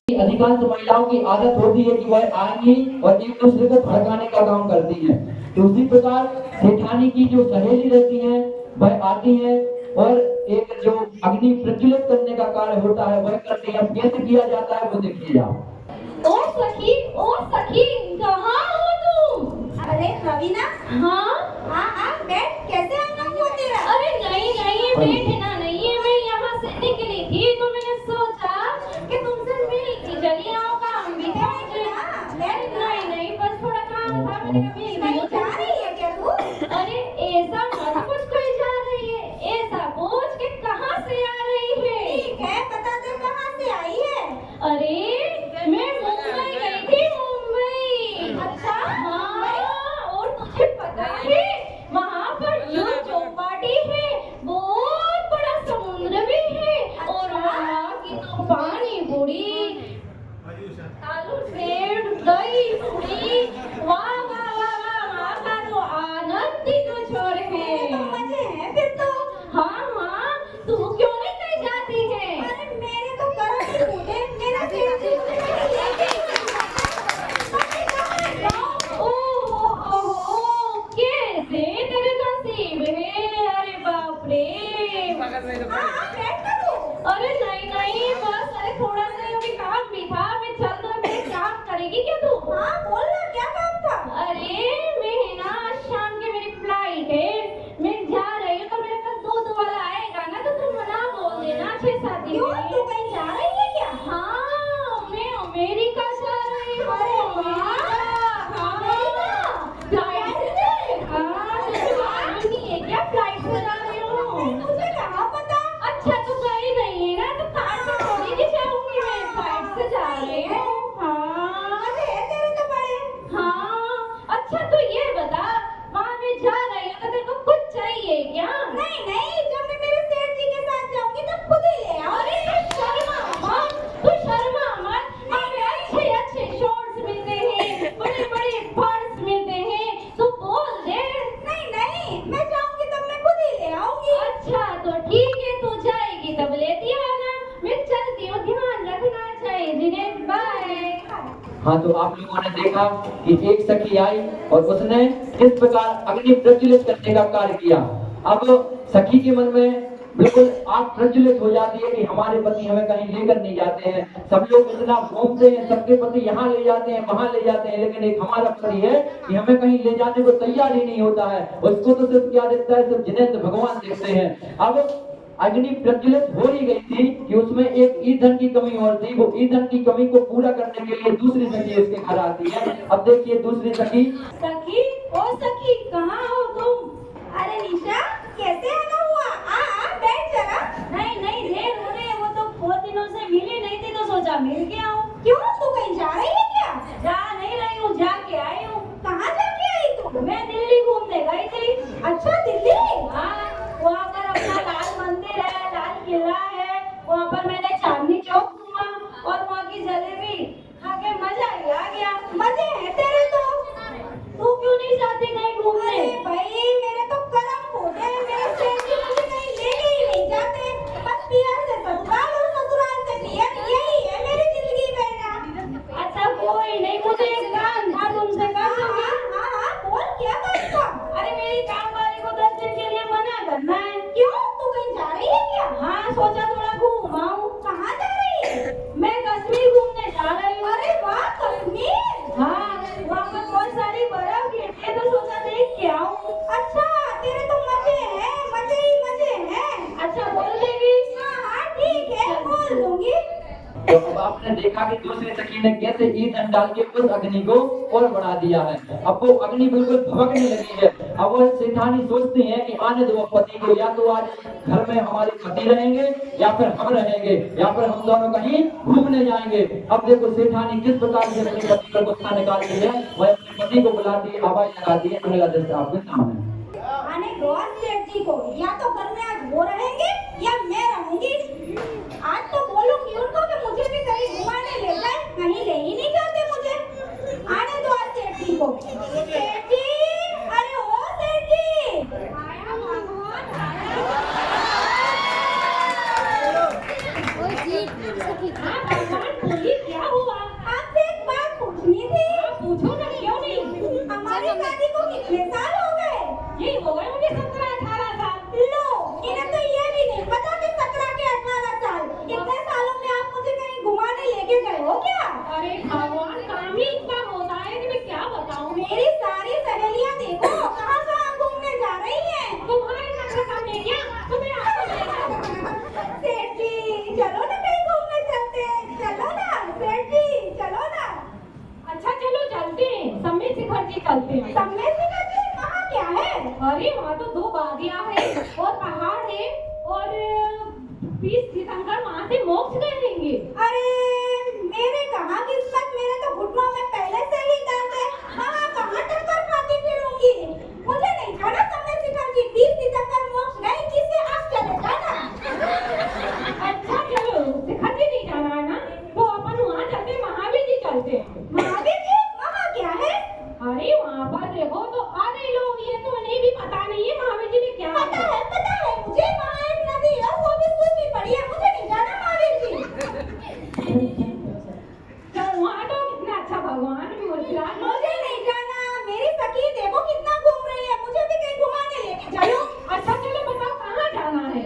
अधिकांश महिलाओं की आदत होती है कि वह आएंगी और एक दूसरे को भड़काने का काम करती हैं। तो उसी प्रकार सेठानी की जो सहेली रहती हैं वह आती हैं और एक जो अग्नि प्रज्वलित करने का कार्य होता है वह करती है। कैसे किया जाता है वो देखिए आप। ओ सखी कहाँ हो तुम? अरे रवीना, हाँ हाँ बैठ। कैसे आना हुआ तेरा? अरे नहीं बैठना नहीं है, मैं यहाँ से निकली थी तो मैंने सोचा कि तुमसे मिलती चली आऊँ, काम भी था मुझे। नहीं बस थोड़ा काम था, मैंने कभी नहीं जा रही है क्या तू? अरे ऐसा मत पूछ कोई जा रही है, ऐसा पूछ कि कहाँ से आ रही है। ठीक है, बता दे कहाँ से आई है। अरे मैं मुंबई गई थी, मुंबई। अच्छा, हाँ, और तुझे पता है वहाँ पर जो चौपाटी है बहुत बड़ा समुद्र भी है, और वहाँ की तो पानी पूरी, आलू सेव, दही पूरी, वाह वहाँ का तो आनंद ही कुछ और है। तो मजे हैं फिर तो। हाँ, तू क्यों नहीं कहीं जाती है? अरे मेरे तो करम ही फूटे, मेरा सेठ जी मुझे कहीं लेके ही नहीं जाता। ओहो, कैसे तेरे नसीब है। अरे बाप रे। हाँ, बैठ ना तू। अरे नहीं बस, अरे थोड़ा सा अभी काम भी था, मैं चल तो मेरे काम करेगी क्या तू? हाँ बोल ना, क्या काम था? अरे मैं ना शाम की मेरी फ्लाइट है, मैं जा रही हूँ, तो मेरे पास दूध वाला आएगा ना, तो तुम मना बोल देना 6-7 दिन क्यों, के तू लिए। कहीं जा रही है क्या? हाँ, मैं अमेरिका जा रही हूँ। अरे वाह, फ्लाइट से? हाँ, तुझे मालूम नहीं है क्या फ्लाइट से जा रही हूँ? मुझे कहाँ पता। अच्छा, तू गई नहीं है ना, तो कार से थोड़ी नहीं जाऊंगी, मैं फ्लाइट से जा रही हूँ। हाँ मजे हैं तेरे तो बड़े। हाँ, अच्छा तू ये बता, वहाँ मैं जा रही हूँ तो तेरे को कुछ चाहिए क्या? नहीं, जब मैं मेरे सेठ जी के साथ जाऊंगी तब खुद ही ले आओ। अरे तू शर्मा मत, वहाँ पे अच्छे शॉर्ट्स मिलते हैं, बड़े पर्स मिलते हैं, तू बोल दे। नहीं, मैं जाऊंगी तब मैं खुद ही ले आऊंगी। अच्छा तो ठीक है, तू जाएगी तब लेती आना, मैं चलती हूँ, ध्यान रखना चाहिए दिनेश, बाय। हाँ, तो आप लोगों ने देखा कि एक सखी आई और उसने इस प्रकार अग्नि प्रज्वलित करने का कार्य किया। अब सखी के मन में बिल्कुल आग प्रज्वलित हो जाती है कि हमारे पति हमें कहीं लेकर नहीं जाते हैं। सब लोग इतना घूमते हैं, सबके पति यहाँ ले जाते हैं, वहां ले जाते हैं, लेकिन एक हमारा पति है कि हमें कहीं ले जाने को तैयार ही नहीं होता है। उसको तो सिर्फ क्या दिखता है, सिर्फ जिनेंद्र भगवान दिखते हैं। अब अग्नि प्रज्वलित हो ही गई थी कि उसमें एक ईंधन की कमी और थी। वो ईंधन की कमी को पूरा करने के लिए दूसरी सखी उसके घर आती है। अब देखिए दूसरी सखी। सखी कहाँ हो तुम? अरे निशा, कैसे आना हुआ? बैठ जरा। नहीं देर हो रही है, वो तो बहुत दिनों से मिली नहीं थी, तो सोचा मिल के आऊं। क्यों, तू कहीं जा रही है क्या? जा नहीं रही हूँ, जाके आई हूँ। कहाँ जाके आई तू? मैं दिल्ली घूमने गई थी। अच्छा, दिल्ली? हाँ, वहाँ पर अपना लाल मंदिर है, लाल किला है, वहाँ पर मैंने चांदनी चौक घूमा और वहाँ की जलेबी खा के मजा ही आ गया। मजे हैं तेरे तो। तू क्यों नहीं जाती कहीं घूमने? अरे भाई, मेरे तो करम फूटे हैं, मेरे सेठ जी मुझे कहीं लेके ही नहीं जाते। बस पियर से ससुराल और ससुराल से पियर, यही है मेरी जिंदगी का। अच्छा कोई नहीं, मुझे एक काम था तुमसे, कर दूंगी? हाँ, बोल क्या काम था? अरे मेरी काम वाली को 10 दिन के लिए मना करना है। क्यों, तू कहीं जा रही है क्या? हाँ, सोचा थोड़ा घूम आऊं। कहाँ जा रही है? मैं कश्मीर घूमने जा रही हूँ। अरे वाह, कश्मीर। हाँ, वहाँ पर बहुत सारी बर्फ गिरती है, तो सोचा देख के आऊं। अच्छा, तेरे तो मजे हैं, मजे ही मजे हैं। अच्छा बोल देगी? हाँ, ठीक है, बोल दूंगी। तो अब आपने देखा कि दूसरी सखी ने कैसे ईंधन डाल के उस अग्नि को और बढ़ा दिया है। अब वो अग्नि बिल्कुल भभकने लगी है। अब वो सेठानी सोचती है कि आने दो पति को, या तो आज घर में हमारे पति रहेंगे या फिर हम रहेंगे, या फिर हम दोनों कहीं घूमने जाएंगे। अब देखो सेठानी किस प्रकार से अपने पति का गुस्सा निकालती है। वह अपने पति को बुलाती है, आवाज लगाती है। अगला दृश्य आपके सामने। आने दो सेठ जी को, या तो घर में आज वो रहेंगे या मैं रहूंगी। आज तो बोलूंगी उनको कि मुझे भी कहीं घुमाने ले जाए, कहीं ले ही नहीं जाते मुझे। आने दो आज सेठ जी को। सेठ जी, अरे ओ सेठ जी। हाँ, भगवान बोली क्या 20 सितंबर वहाँ से मोक्ष गए रहेंगे। अरे मेरे कहाँ किस्मत, मेरे तो घुटनों में पहले से ही दर्द है। हाँ कहाँ टक्कर खाती फिरूंगी। मुझे नहीं जाना समय शिखर जी, 20 सितंबर मोक्ष गए, किसे आप चले जाना। अच्छा चलो, शिखर जी नहीं जाना है ना, तो अपन वहाँ चलते, महावीर जी चलते हैं। महावीर जी वहाँ क्या है? अरे वहाँ पर देखो तो आधे लोग, ये तो उन्हें भी पता नहीं है महावीर जी में क्या पता है मुझे, वहाँ एक नदी है, वो भी सूखी पड़ी है, मुझे नहीं जाना महावीर जी। तो वहाँ तो कितना अच्छा भगवान भी मुस्कुरा। मुझे नहीं जाना, मेरी सखी देखो कितना घूम रही है, मुझे भी कहीं घुमाने लेके चलो। अच्छा चलो बताओ कहाँ जाना है।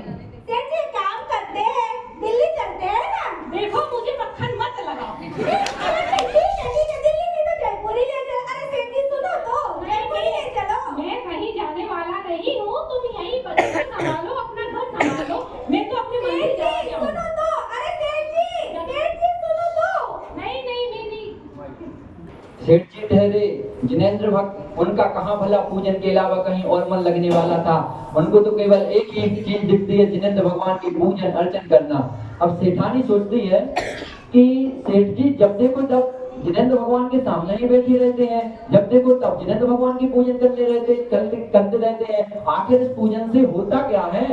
सेठ जी काम करते हैं, दिल्ली चलते हैं ना। देखो मुझे मक्खन मत लगाओ। अरे ठीक है, दिल्ली में तो जयपुर ही ले चलो। अरे सेठ जी सुनो तो, जयपुर ही ले चलो। मैं कहीं जाने वाला नहीं हूँ, तुम यहीं बच्चे संभालो, अपना घर संभालो, मैं तो अपने मंदिर जा रही हूँ। सुनो तो, अरे सेठ जी सुनो तो। नहीं नहीं मैं नहीं। सेठ जी ठहरे। जिनेंद्र भक्त, उनका कहाँ भला पूजन के अलावा कहीं और मन लगने वाला था। उनको तो केवल एक ही चीज दिखती है, जिनेंद्र भगवान की पूजन अर्चन करना। अब सेठानी सोचती है कि सेठ जी जब देखो तब जिनेंद्र भगवान के सामने ही बैठे रहते हैं, जब देखो तब जिनेंद्र भगवान की पूजन करते रहते हैं। आखिर इस पूजन से होता क्या है?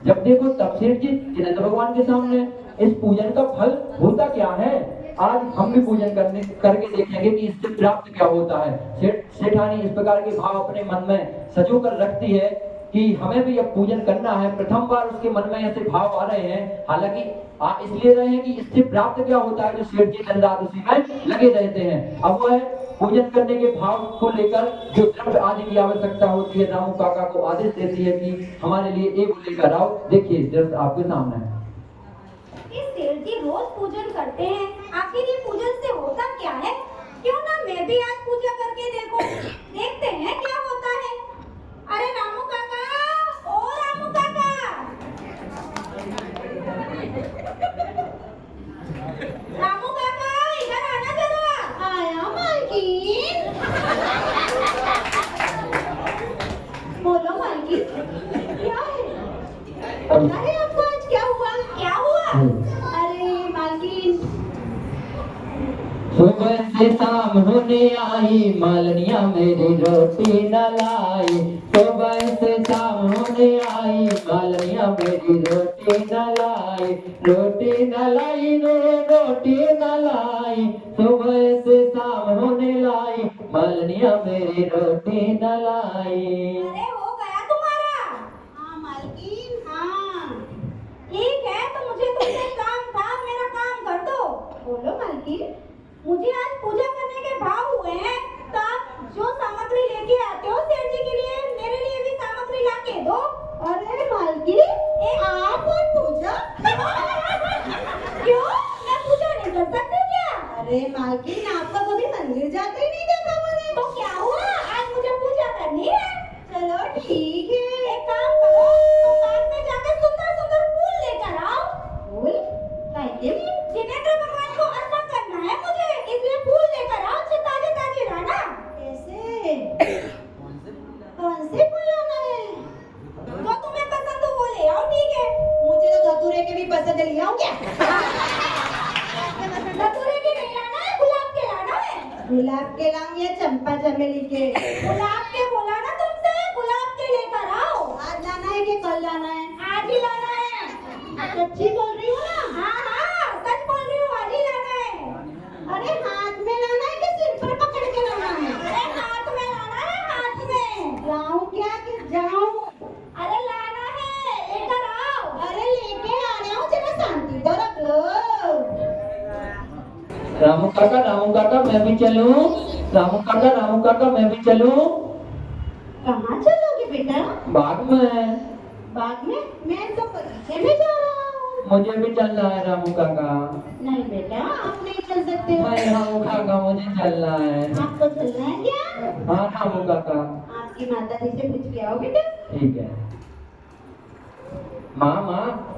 जब देखो तब सेठ जी जिनेंद्र भगवान के सामने, इस पूजन का फल होता क्या है? आज हम भी पूजन करके देखेंगे कि इससे प्राप्त क्या होता है। सेठानी इस प्रकार के भाव अपने मन में सजो कर रखती है कि हमें भी अब पूजन करना है। प्रथम बार उसके मन में ऐसे भाव आ रहे हैं, हालांकि इसलिए रहे हैं कि इससे प्राप्त क्या होता है, जो सेठ जी दिन रात उसी में लगे रहते हैं। अब वह पूजन करने के भाव को लेकर जो द्रव्य आदि की आवश्यकता होती है, रामू काका को आदेश देती है कि हमारे लिए एक लेकर आओ। देखिए द्रव्य आपके सामने है। ये सेठ जी रोज पूजन करते हैं, आखिर ये पूजन से होता क्या है? क्यों ना मैं भी आज पूजा करके देखते हैं क्या होता है। अरे रामू काका, ओ रामू काका, रामू काका इधर आना जरा। आया मालकिन। बोलो मालकिन, क्या है? पता है आपको आज क्या हुआ? क्या हुआ? अरे मालकिन, सुबह से शाम होने आई, मालनिया मेरी रोटी न लाई। सुबह से शाम होने आई, मालनिया मेरी रोटी न लाई। रोटी न लाई रे, रोटी न लाई। सुबह से शाम होने लाई, मालनिया मेरी रोटी न लाई। अरे हो गया तुम्हारा? हाँ मालकिन, हाँ ठीक है, तो मुझे तुमसे काम था, मेरा काम कर दो। बोलो मालकिन। मुझे आज पूजा करने के भाव हुए हैं, तो आप जो सामग्री लेके आते हो सेठ जी के लिए, मेरे लिए भी सामग्री ला के दो। अरे मालकिन, आप और पूजा? क्यों, मैं पूजा नहीं कर सकती क्या? अरे मालकिन, आपका कभी मंदिर जाते ही नहीं देखा मैंने। तो क्या हुआ, आज मुझे पूजा करनी है। चलो ठीक है, एक काम करो, दुकान में जाकर सुंदर सुंदर फूल लेकर आओ। फूल? जिनेंद्र भगवान को अर्पण करना है मुझे, इसलिए फूल लेकर आओ, ताजे ताजे लाना। कैसे? कौन से फूल लाना है? जो तुम्हें पसंद हो वो ले आओ, ठीक है। मुझे तो धतूरे के भी पसंद है, ले आओ क्या? धतूरे के नहीं लाना है, गुलाब के लाना है। गुलाब के लाऊं या चंपा चमेली के? गुलाब के बोला ना तुमसे, गुलाब के लेकर आओ। आज लाना है कि कल लाना है? आज ही लाना है। सच्ची बोल रही हो ना? हाँ हाँ सच बोल रही हूँ, आज ही लाना है। अरे हाथ में लाना है कि सिर पर पकड़ के लाना है? अरे हाथ में लाना है, हाथ में। लाऊं क्या कि जाऊं? अरे लाना है, लेकर आओ। अरे लेके आ रहा हूँ, जरा शांति तो रख लो। रामू काका मैं भी चलूं? रामू काका मैं भी चलूं? कहाँ चलोगे बेटा? बाग में। बाग में? मैं तो बगीचे में जा रहा हूँ। मुझे भी चलना है रामू काका। नहीं बेटा, आप नहीं चल सकते हो। नहीं रामू काका, मुझे चलना है। आपको चलना है क्या? हाँ रामू काका। आपकी माता जी से पूछ के आओ बेटा। ठीक है। माँ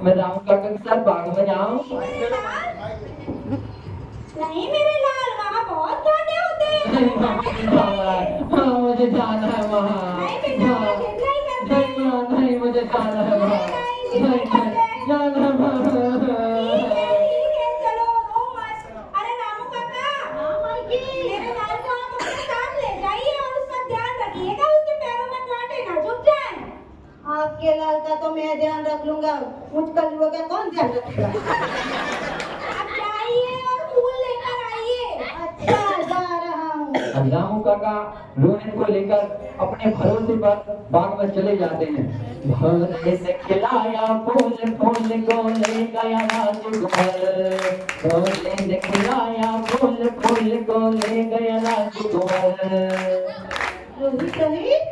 मैं रामू काका के साथ बाग में जाऊं? नहीं मेरे लाल, वहाँ बहुत कांटे होते हैं। नहीं माँ, मुझे जाना है वहाँ। नहीं बेटा, मुझे नहीं करना है। नहीं मुझे जाना है वहाँ। नहीं जाना है वहाँ। कौन ध्यान रखेगा? आप जाइए और फूल लेकर आइए। अच्छा जा रहा हूँ। अब रामू काका रोहित को लेकर अपने भरोसे पर बाग में चले जाते हैं। भोले ने खिलाया फूल फूल को ले गया राजकुमार, भोले ने खिलाया फूल फूल को ले गया राजकुमार। रोहित रोहित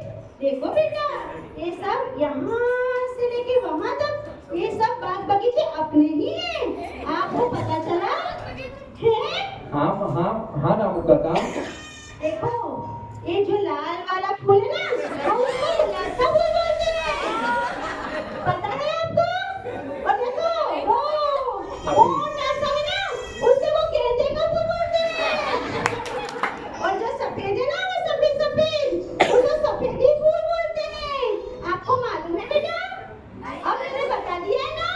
देखो बेटा, ये सब यहाँ से लेके वहाँ तक ये सब बाग बगीचे अपने ही हैं। आपको पता चला है? हाँ रामू काका। देखो ये जो लाल वाला फूल है ना, हम उसको लता फूल बोलते हैं। पता है आपको? और देखो वो मोटा सा है ना, उससे वो गेंदे का फूल बोलते हैं। और जो सफेद है ना, वो सफेद सफेद, उसको सफेदी फूल बोलते हैं। आपको मालूम है बेटा? अब मैंने बता दिया है ना।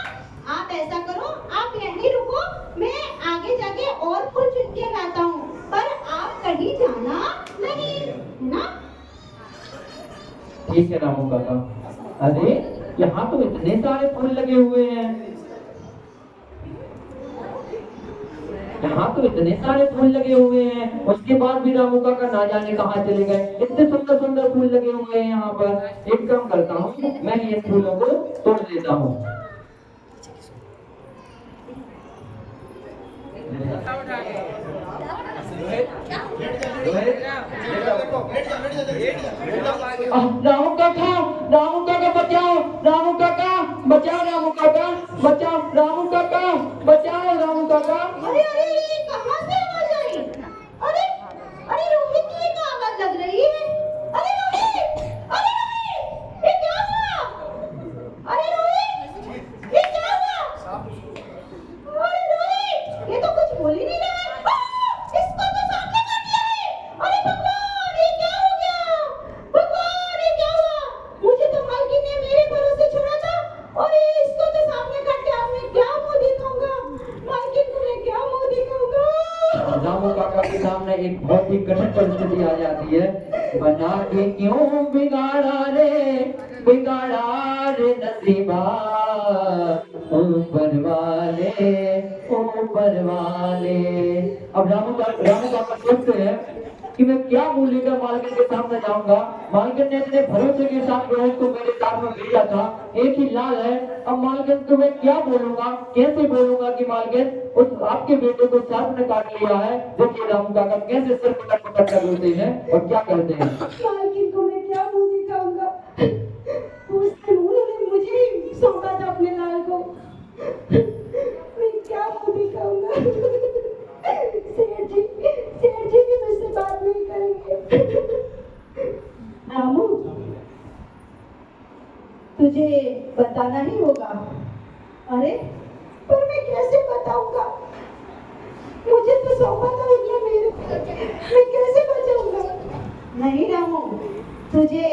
आप ऐसा करो, आप यहीं रुको, मैं आगे जाके और फूल चुन के लाता हूँ, पर आप कहीं जाना नहीं, है ना? ठीक है रामू काका। अरे यहाँ तो इतने सारे फूल लगे हुए हैं, यहाँ तो इतने सारे फूल लगे हुए हैं, उसके बाद भी रामू काका ना जाने कहाँ चले गए। इतने सुंदर सुंदर फूल लगे हुए हैं यहाँ पर। एक काम करता हूँ, मैं इन फूलों को तोड़ देता हूँ। रामू काका, रामू काका बचाओ, रामू काका बचाओ, रामू काका बचाओ, रामू काका बचाओ, रामू काका। अरे अरे कहाँ से आवाज आई? अरे अरे रोहित की ये तो आवाज लग रही है। अरे रोहित, अरे रोहित, ये क्या हुआ? अरे रोहित, ये क्या हुआ? अरे रोहित, ये तो कुछ बोल ही नहीं रहा है। इसको तो सामने काट लिया है। अरे भगवान, ये क्या हो गया? भगवान, ये क्या हुआ? मुझे तो मालकिन ने मेरे भरोसे छोड़ा था, और ये इसको तो सामने काट के अब मैं क्या मुंह दिखाऊंगा? मालकिन को मैं क्या मुंह दिखाऊंगा? रामू काका के सामने एक बहुत ही कठिन परिस्थिति आ जाती है। बना के क्यों बिगाड़ा रे नसीबा, ऊपर वाले। अब रामू काका सोचते हैं कि मैं क्या मुंह लेकर मालकिन के सामने जाऊंगा। मालकिन ने इतने भरोसे के साथ रोहित को मेरे साथ में भेजा था, एक ही लाल है। अब मालकिन को मैं क्या बोलूंगा, कैसे बोलूंगा कि मालकिन उस आपके बेटे को सर्प ने काट लिया है। देखिए रामू काका कैसे सिर पकड़ कर रोते हैं और क्या करते हैं। मालकिन को मैं क्या मुंह दिखाऊंगा? उसने उन्होंने मुझे ही सौंपा था अपने लाल को। मैं क्या मुंह दिखाऊंगा? सेठ जी भी मुझसे बात नहीं करेंगे। रामू, तुझे बताना ही होगा। अरे पर मैं कैसे बताऊंगा? मुझे तो सौंपा था उन्होंने मेरे को, मैं कैसे बचाऊंगा? नहीं रामू, तुझे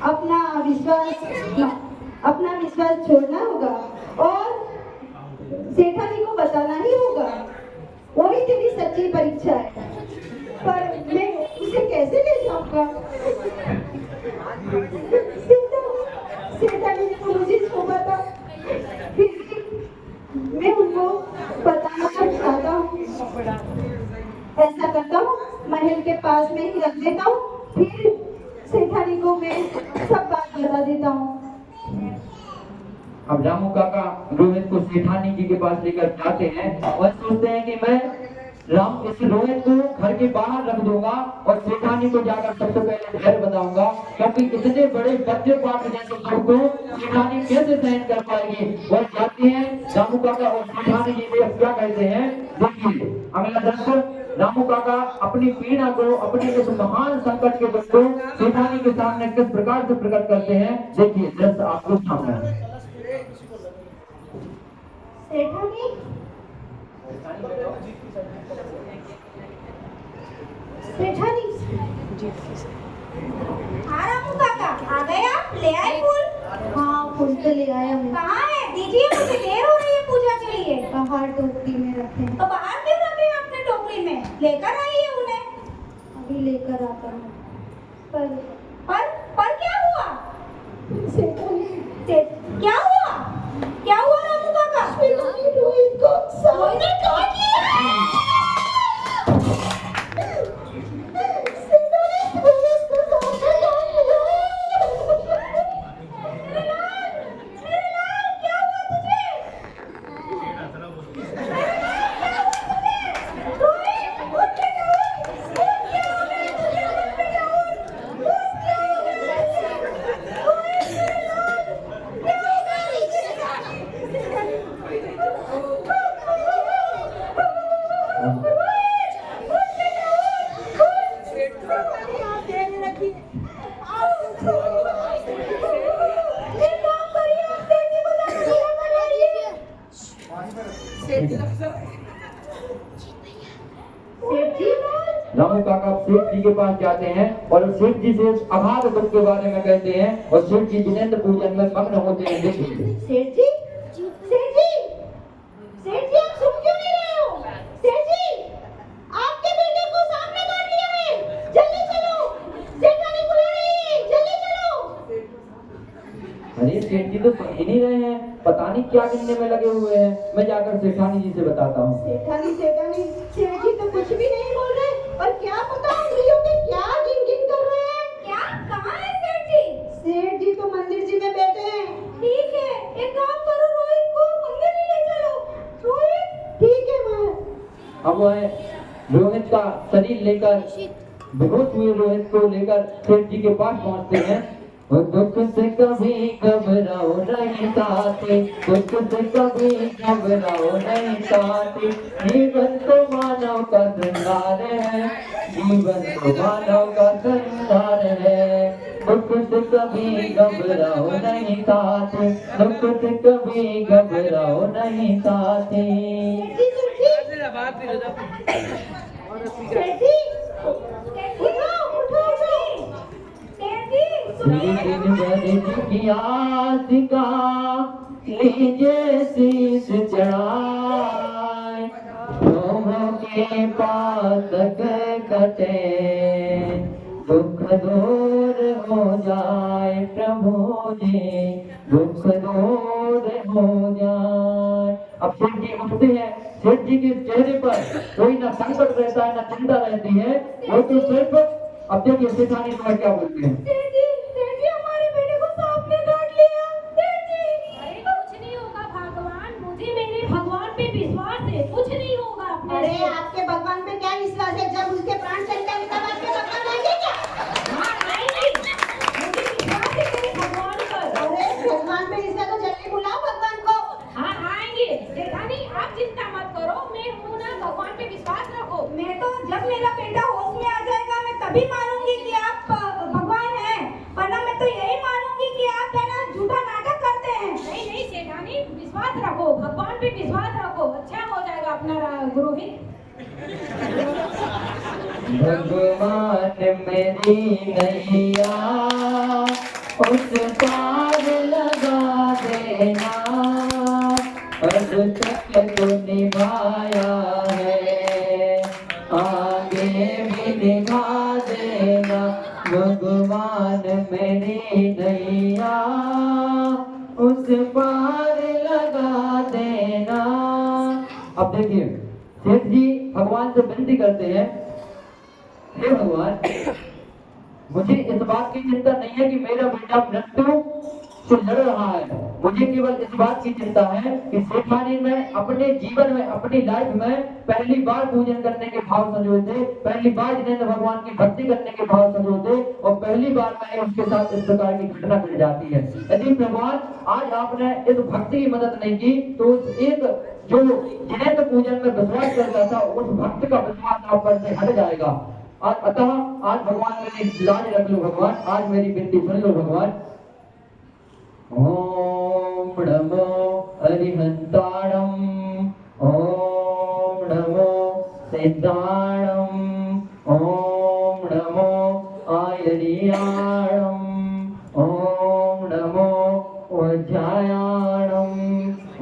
अपना विश्वास छोड़ना होगा और सेठानी को बताना ही होगा। वही तेरी सच्ची परीक्षा है। पर मैं उसे कैसे ले जाऊंगा? सेठानी ने मुझे छोड़ा था, फिर भी मैं उनको बताना चाहता हूँ। ऐसा करता हूँ, महल के पास में ही रख देता हूँ, फिर सेठानी को मैं सब बात बता देता हूँ। अब रामू काका रोहित को सेठानी जी के पास लेकर जाते हैं और सोचते हैं कि मैं इस रोहित को घर के बाहर रख दूंगा और सेठानी को जाकर सबसे पहले घर बताऊंगा, क्योंकि इतने बड़े बच्चे पाठ जैसे लोग को सेठानी कैसे सहन कर पाएगी। और जाते हैं रामू काका और सेठानी जी से क्या कहते हैं, देखिए अगला दृश्य। रामू काका अपनी पीड़ा को, अपने इस महान संकट के दुख को सेठानी के सामने किस प्रकार से प्रकट करते हैं, देखिए दृश्य आपको सामने। सेठानी, सेठानी, हाँ रामू काका, आ गए आप? ले आए फूल? हाँ फूल तो ले आया हूँ। कहाँ है? दीजिए, मुझे देर हो रही है पूजा के लिए। बाहर टोकरी में रखे। तो बाहर क्यों रखे हैं आपने टोकरी में? लेकर आइए उन्हें। अभी लेकर आता हूँ। पर क्या हुआ? सेठानी, क्या हुआ? क्या हुआ रामू काका? सेठ जी रामू काका सेठ जी के पास जाते हैं और सेठ जी से अगाध दुख के बारे में कहते हैं और सेठ जी जिनेंद्र पूजन में मग्न होते हैं। देखिए सेठ जी सेठ जी सेठ जी आप सुन क्यों नहीं रहे हो? सेठ जी आपके बेटे को सांप ने काट लिया है, जल्दी चलो, जेठानी बुला रही है, जल्दी चलो। अरे सेठ जी तो सुन ही नहीं रहे हैं, पता नहीं क्या गिनने में लगे हुए हैं। मैं जाकर सेठानी जी से बताता हूँ। सेठ जी तो कुछ भी नहीं बोल रहे और क्या पता उंगलियों पे क्या गिन गिन कर रहे हैं। क्या कहाँ है सेठ जी? सेठ जी तो मंदिर जी में बैठे हैं। ठीक है, एक काम करो, रोहित को मंदिर ही ले चलो। रोहित, ठीक है माँ। अब वह रोहित का शरीर लेकर बेहोश हुए रोहित को लेकर सेठ जी के पास पहुंचते हैं। और दुख से कभी घबराओ नहीं साथी, दुख से कभी घबराओ नहीं साथी, जीवन तो मानव का श्रृंगार है, जीवन तो मानव का श्रृंगार है। दुख से कभी घबराओ नहीं साथी, दुख से कभी घबराओ नहीं साथी। सेठ जी उठो उठो उठो। सेठ जी आसिका लीजिए शीश चढ़ाए, दोनों के पास कटे दुख दूर हो जाए, प्रभु जी दुख दूर हो जाए। अब सेठ जी उठते हैं, सेठ जी के चेहरे पर कोई ना संकट रहता है ना चिंता रहती है, वो तो सिर्फ अब देखिए सेठानी तुम्हें क्या बोलते हैं। सेठ जी हमारे बेटे को सांप ने काट लिया। सेठ जी, अरे कुछ नहीं होगा भगवान, मुझे मेरे भगवान पे विश्वास है, कुछ नहीं होगा अपने अरे से। आपके भगवान पे क्या विश्वास है? जब उसके प्राण चले जाएंगे तब आपके भगवान आएंगे क्या? हाँ आएंगे, मुझे विश्वास है मेरे भगवान पर। अरे भगवान पे विश्वास तो जल्दी बुलाओ भगवान को। हाँ आएंगे जेठानी, आप चिंता मत करो, मैं हूँ ना, भगवान पे विश्वास रखो। मैं तो जब मेरा बेटा होश में आ जाएगा मैं तभी मानूंगी कि आप भगवान हैं, वरना मैं तो यही मानूंगी कि आप है ना झूठा नाटक करते हैं। नहीं नहीं जेठानी, विश्वास रखो, भगवान पे विश्वास रखो, अच्छा हो जाएगा अपना गुरुहित। भगवान मेरी नैया उस पार लगा देना, अब तक तो निभाया है, आगे भी निभा देना। भगवान मेरी नैया उस पार लगा देना। अब देखिए सेठ जी भगवान से विनती करते हैं, हे भगवान मुझे इस बात की चिंता नहीं है कि मेरा बेटा मृत्यु से लड़ रहा है, मुझे केवल इस बात की चिंता है कि सेठानी में अपने जीवन में अपनी लाइफ में पहली बार पूजन करने के भाव संजोए थे, पहली बार जिनेंद्र भगवान की भक्ति करने के भाव संजोए थे और पहली बार मैंने उसके साथ इस प्रकार की घटना घट जाती है। यदि भगवान आज आपने इस भक्ति की मदद नहीं की तो उस एक जो जिनेंद्र पूजन में विश्वास करता था उस भक्त का विश्वास आप पर से हट जाएगा। अतः आज भगवान मेरी लाज रख लो, भगवान आज मेरी विनती सुन लो भगवान। ओम नमो अरिहंताणम, ओम नमो सिद्धाणम, ओम नमो आयरियाणम, ओम नमो वज्रायाणम,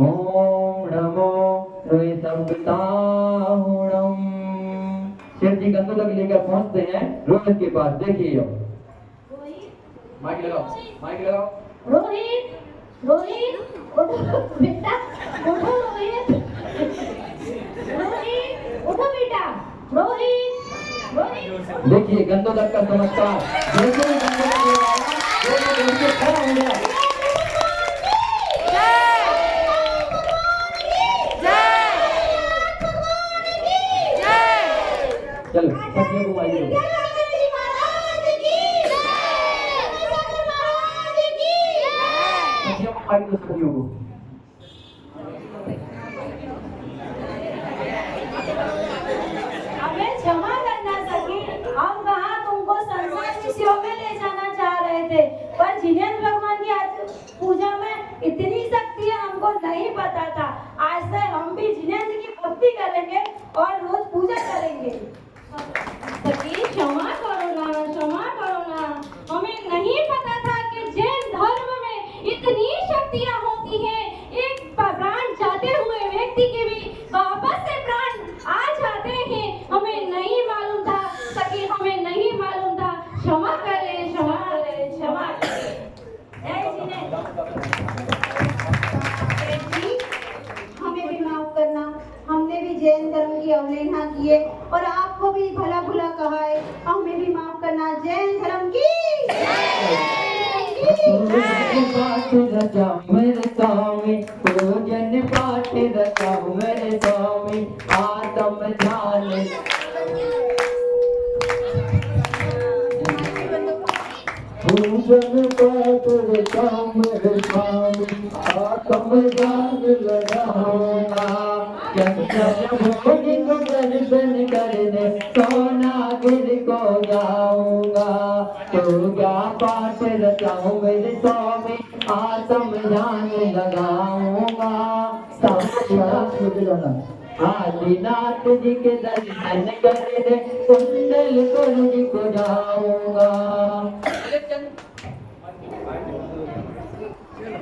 ओम नमो सप्ताहुणम। शिव जी गंदू तक लेकर पहुंचते हैं रोहित के पास। देखिए माइक लगाओ, माइक लगाओ। रोहित रोहित उठो बेटा, उठो रोहित, रोहित उठो बेटा, रोहित रोहित। देखिए गंदोदक का चमत्कार, जैसे ही गंदोदक ले आया, वो उनके खड़ा हो गया। चलो सखियों को आइए, सखियों को आइए, सखियों को। हमें क्षमा करना सखी, हम कहाँ तुमको संसार विषयों में ले जाना चाह रहे थे, पर जिनेंद्र भगवान की पूजा में इतनी शक्ति है हमको नहीं पता था। आज से हम भी जिनेंद्र और रोज पूजा करेंगे। सखी क्षमा करो ना, हमें नहीं पता था कि जैन धर्म में इतनी शक्तियां होती हैं। एक प्राण जाते हुए व्यक्ति के भी वापस से प्राण आ जाते हैं। हमें नहीं मालूम था सखी, हमें नहीं मालूम था। क्षमा करें। जी, हमें भी माफ करना, हमने भी जैन धर्म की अवहेलना की है और आपको भी भला बुरा कहा है, हमें भी माफ करना। जैन धर्म की पाठ रचाऊं मेरे स्वामी, पूजन पाठ रचाऊं मेरे स्वामी, आत्म ध्यान पूजन पाठ रचाऊं मेरे स्वामी, आत्म ध्यान लगाऊंगा। भोगी को दर्शन करने सोनागिर को जाऊंगा। पूजा पाठ रचाऊं मेरे स्वामी, आत्म ध्यान लगाऊंगा। आदिनाथ जी के दर्शन करने कुंडल जी को जाऊंगा।